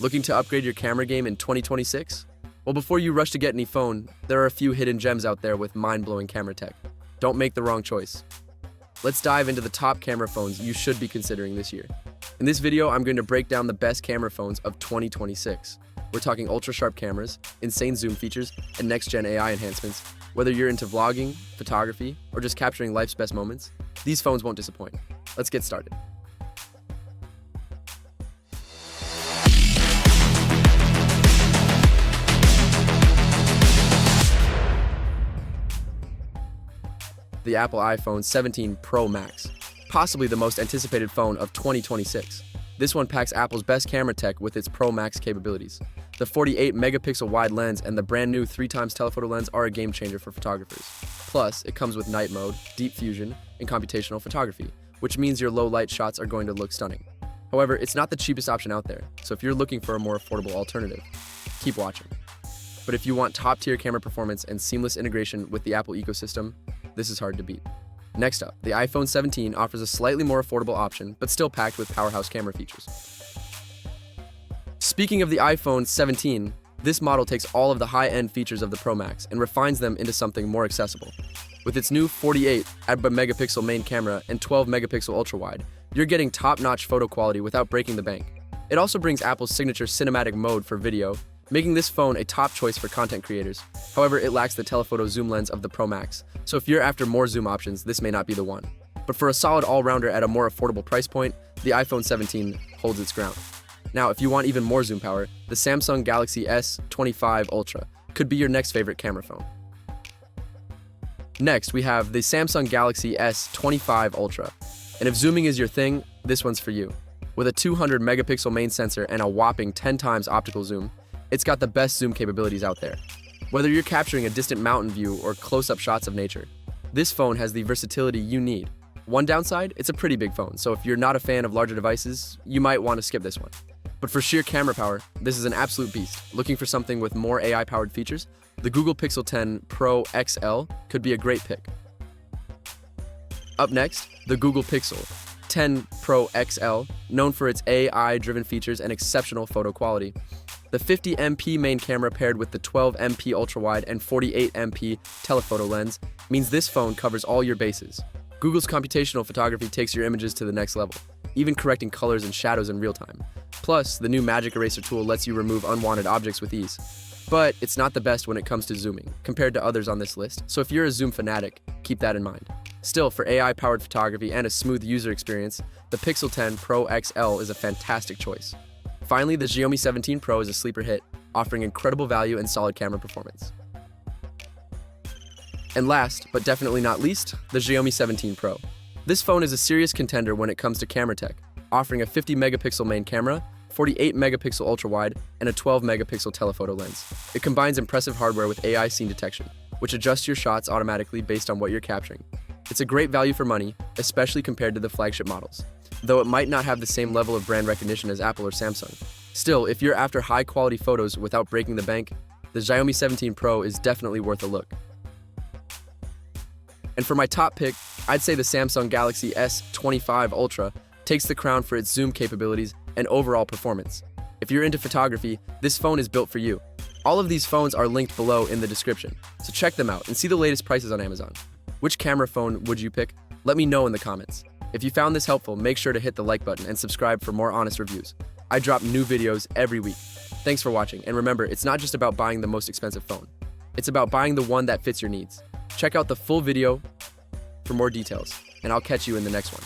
Looking to upgrade your camera game in 2026? Well, before you rush to get any phone, there are a few hidden gems out there with mind-blowing camera tech. Don't make the wrong choice. Let's dive into the top camera phones you should be considering this year. In this video, I'm going to break down the best camera phones of 2026. We're talking ultra-sharp cameras, insane zoom features, and next-gen AI enhancements. Whether you're into vlogging, photography, or just capturing life's best moments, these phones won't disappoint. Let's get started. The Apple iPhone 17 Pro Max, possibly the most anticipated phone of 2026. This one packs Apple's best camera tech with its Pro Max capabilities. The 48-megapixel wide lens and the brand new 3x telephoto lens are a game changer for photographers. Plus, it comes with night mode, deep fusion, and computational photography, which means your low-light shots are going to look stunning. However, it's not the cheapest option out there, so if you're looking for a more affordable alternative, keep watching. But if you want top-tier camera performance and seamless integration with the Apple ecosystem, this is hard to beat. Next up, the iPhone 17 offers a slightly more affordable option, but still packed with powerhouse camera features. Speaking of the iPhone 17, this model takes all of the high-end features of the Pro Max and refines them into something more accessible. With its new 48-megapixel main camera and 12-megapixel ultra-wide, you're getting top-notch photo quality without breaking the bank. It also brings Apple's signature cinematic mode for video, making this phone a top choice for content creators. However, it lacks the telephoto zoom lens of the Pro Max, so if you're after more zoom options, this may not be the one. But for a solid all-rounder at a more affordable price point, the iPhone 17 holds its ground. Now, if you want even more zoom power, the Samsung Galaxy S25 Ultra could be your next favorite camera phone. Next, we have the Samsung Galaxy S25 Ultra. And if zooming is your thing, this one's for you. With a 200-megapixel main sensor and a whopping 10 times optical zoom, it's got the best zoom capabilities out there. Whether you're capturing a distant mountain view or close-up shots of nature, this phone has the versatility you need. One downside, it's a pretty big phone, so if you're not a fan of larger devices, you might want to skip this one. But for sheer camera power, this is an absolute beast. Looking for something with more AI-powered features? The Google Pixel 10 Pro XL could be a great pick. Up next, the Google Pixel 10 Pro XL, known for its AI-driven features and exceptional photo quality. The 50MP main camera paired with the 12MP ultra-wide and 48MP telephoto lens means this phone covers all your bases. Google's computational photography takes your images to the next level, even correcting colors and shadows in real time. Plus, the new Magic Eraser tool lets you remove unwanted objects with ease. But it's not the best when it comes to zooming, compared to others on this list, so if you're a zoom fanatic, keep that in mind. Still, for AI-powered photography and a smooth user experience, the Pixel 10 Pro XL is a fantastic choice. Finally, the Xiaomi 17 Pro is a sleeper hit, offering incredible value and solid camera performance. And last, but definitely not least, the Xiaomi 17 Pro. This phone is a serious contender when it comes to camera tech, offering a 50-megapixel main camera, 48-megapixel ultra-wide, and a 12-megapixel telephoto lens. It combines impressive hardware with AI scene detection, which adjusts your shots automatically based on what you're capturing. It's a great value for money, especially compared to the flagship models, though it might not have the same level of brand recognition as Apple or Samsung. Still, if you're after high-quality photos without breaking the bank, the Xiaomi 17 Pro is definitely worth a look. And for my top pick, I'd say the Samsung Galaxy S25 Ultra takes the crown for its zoom capabilities and overall performance. If you're into photography, this phone is built for you. All of these phones are linked below in the description, so check them out and see the latest prices on Amazon. Which camera phone would you pick? Let me know in the comments. If you found this helpful, make sure to hit the like button and subscribe for more honest reviews. I drop new videos every week. Thanks for watching, and remember, it's not just about buying the most expensive phone. It's about buying the one that fits your needs. Check out the full video for more details, and I'll catch you in the next one.